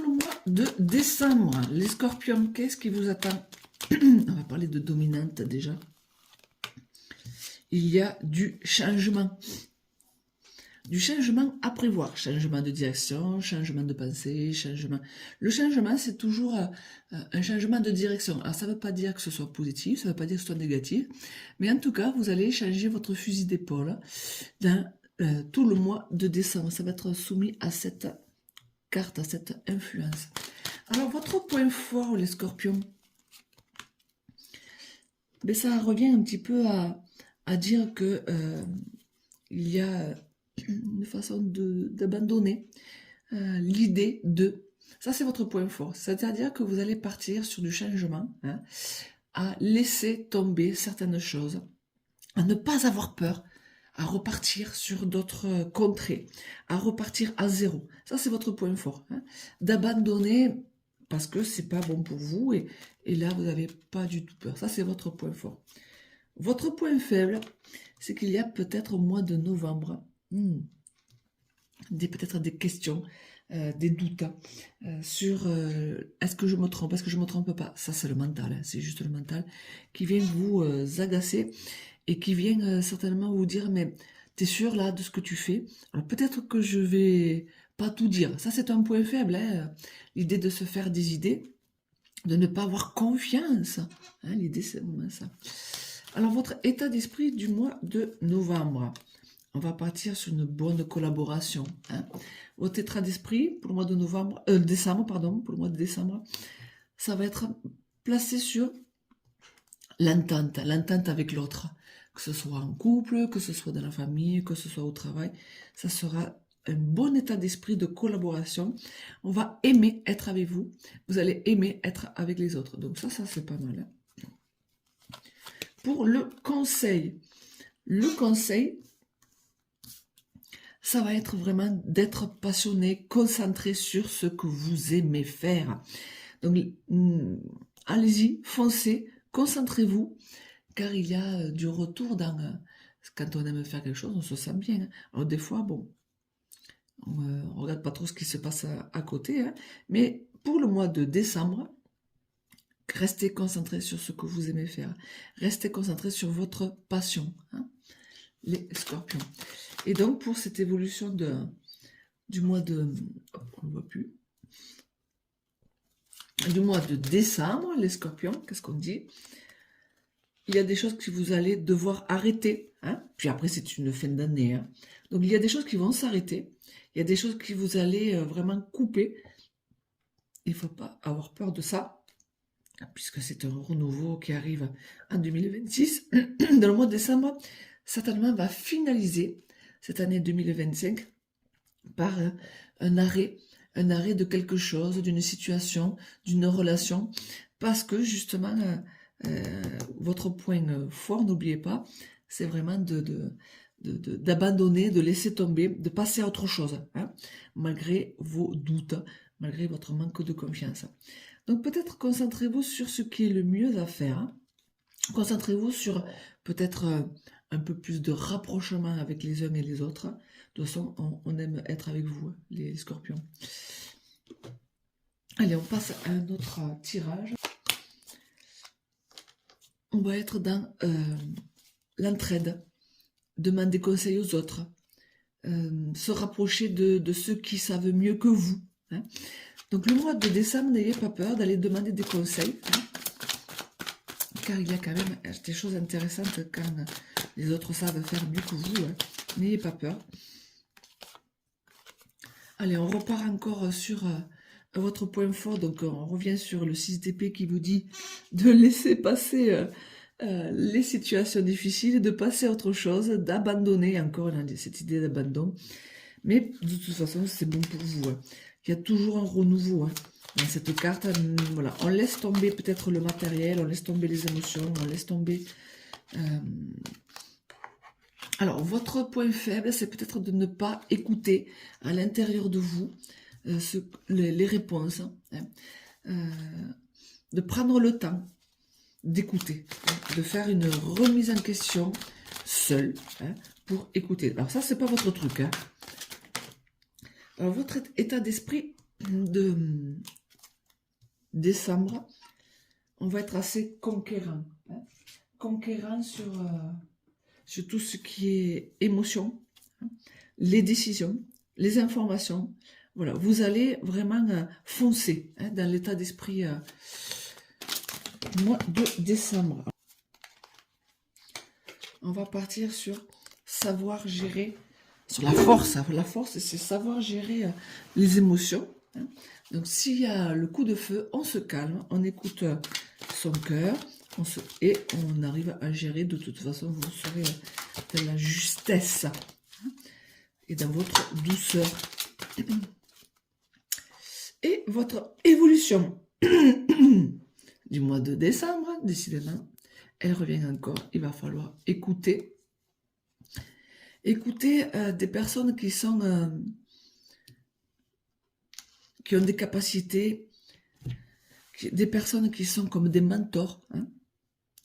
le mois de décembre, les scorpions, qu'est-ce qui vous attend? On va parler de dominante déjà. Il y a du changement. Du changement à prévoir. Changement de direction, changement de pensée, changement. Le changement, c'est toujours un changement de direction. Alors, ça ne veut pas dire que ce soit positif, ça ne veut pas dire que ce soit négatif. Mais en tout cas, vous allez changer votre fusil d'épaule dans tout le mois de décembre. Ça va être soumis à cette carte, à cette influence. Alors, votre point fort, les scorpions, ben, ça revient un petit peu à dire que il y a une façon d'abandonner l'idée de... Ça, c'est votre point fort. C'est-à-dire que vous allez partir sur du changement, hein, à laisser tomber certaines choses, à ne pas avoir peur, à repartir sur d'autres contrées, à repartir à zéro. Ça, c'est votre point fort. Hein, d'abandonner parce que c'est pas bon pour vous et là, vous n'avez pas du tout peur. Ça, c'est votre point fort. Votre point faible, c'est qu'il y a peut-être au mois de novembre, peut-être des questions, des doutes sur est-ce que je me trompe, est-ce que je me trompe pas. Ça, c'est le mental, hein, c'est juste le mental qui vient vous agacer et qui vient certainement vous dire, mais t'es sûr là de ce que tu fais? Alors peut-être que je vais pas tout dire. Ça, c'est un point faible, hein, l'idée de se faire des idées, de ne pas avoir confiance. Hein, l'idée, c'est vraiment ça. Alors, votre état d'esprit du mois de novembre. On va partir sur une bonne collaboration. Hein. Votre état d'esprit pour le mois de décembre, pour le mois de décembre, ça va être placé sur l'entente avec l'autre. Que ce soit en couple, que ce soit dans la famille, que ce soit au travail, ça sera un bon état d'esprit de collaboration. On va aimer être avec vous. Vous allez aimer être avec les autres. Donc ça c'est pas mal. Hein. Pour le conseil, ça va être vraiment d'être passionné, concentré sur ce que vous aimez faire. Donc, allez-y, foncez, concentrez-vous, car il y a du retour dans... Quand on aime faire quelque chose, on se sent bien. Hein. Alors, des fois, bon, on ne regarde pas trop ce qui se passe à côté, hein, mais pour le mois de décembre, restez concentré sur ce que vous aimez faire. Restez concentré sur votre passion, hein, les scorpions. Et donc, pour cette évolution du mois de... on ne voit plus. Du mois de décembre, les scorpions, qu'est-ce qu'on dit? Il y a des choses que vous allez devoir arrêter. Hein, puis après, c'est une fin d'année. Hein. Donc, il y a des choses qui vont s'arrêter. Il y a des choses que vous allez vraiment couper. Il ne faut pas avoir peur de ça, puisque c'est un renouveau qui arrive en 2026. Dans le mois de décembre, certainement va finaliser cette année 2025 par un arrêt de quelque chose, d'une situation, d'une relation, parce que justement, votre point fort, n'oubliez pas, c'est vraiment d'abandonner, de laisser tomber, de passer à autre chose, hein, malgré vos doutes, malgré votre manque de confiance. Donc peut-être concentrez-vous sur ce qui est le mieux à faire. Hein. Concentrez-vous sur peut-être un peu plus de rapprochement avec les uns et les autres. De toute façon, on aime être avec vous, les scorpions. Allez, on passe à un autre tirage. On va être dans l'entraide, demander conseil aux autres, se rapprocher de ceux qui savent mieux que vous. Hein. Donc le mois de décembre, n'ayez pas peur d'aller demander des conseils, hein, car il y a quand même des choses intéressantes quand les autres savent faire mieux que vous. Hein. N'ayez pas peur. Allez, on repart encore sur votre point fort. Donc on revient sur le 6 d'épée qui vous dit de laisser passer les situations difficiles, de passer à autre chose, d'abandonner. Encore cette idée d'abandon. Mais de toute façon, c'est bon pour vous. Hein. Il y a toujours un renouveau. Hein. Dans cette carte, voilà, on laisse tomber peut-être le matériel, on laisse tomber les émotions, on laisse tomber... Alors, votre point faible, c'est peut-être de ne pas écouter à l'intérieur de vous les réponses, hein, de prendre le temps d'écouter, hein, de faire une remise en question seul, hein, pour écouter. Alors ça, c'est pas votre truc. Hein. Alors, votre état d'esprit, de décembre, on va être assez conquérant. Hein, conquérant sur tout ce qui est émotion, hein, les décisions, les informations. Voilà, vous allez vraiment foncer hein, dans l'état d'esprit mois de décembre. On va partir sur savoir gérer, sur la force. La force, c'est savoir gérer les émotions. Hein. Donc, s'il y a le coup de feu, on se calme, on écoute son cœur et on arrive à gérer. De toute façon, vous serez dans la justesse hein, et dans votre douceur. Et votre évolution du mois de décembre, décidément, elle revient encore. Il va falloir écouter. Écouter des personnes qui sont... qui ont des capacités, des personnes qui sont comme des mentors. Hein.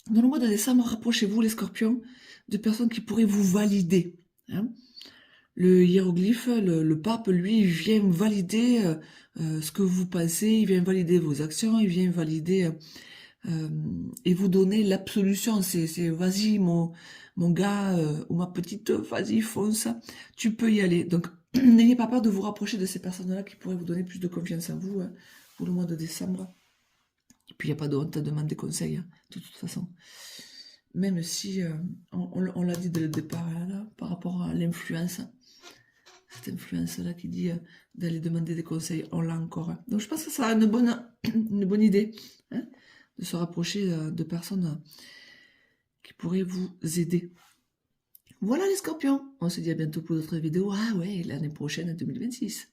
Dans le mois de décembre, rapprochez-vous, les scorpions, de personnes qui pourraient vous valider. Hein. Le hiéroglyphe, le pape, lui, il vient valider ce que vous pensez, il vient valider vos actions, il vient valider et vous donner l'absolution. C'est vas-y, mon gars ou ma petite, vas-y, fonce, tu peux y aller. Donc, n'ayez pas peur de vous rapprocher de ces personnes-là qui pourraient vous donner plus de confiance en vous hein, pour le mois de décembre. Et puis, il n'y a pas de honte à demander conseil, hein, de toute façon. Même si, on l'a dit dès le départ, là, par rapport à l'influence, cette influence-là qui dit d'aller demander des conseils, on l'a encore. Hein. Donc, je pense que ça sera une bonne idée hein, de se rapprocher de personnes qui pourraient vous aider. Voilà les scorpions, on se dit à bientôt pour d'autres vidéos. Ah ouais, l'année prochaine, 2026.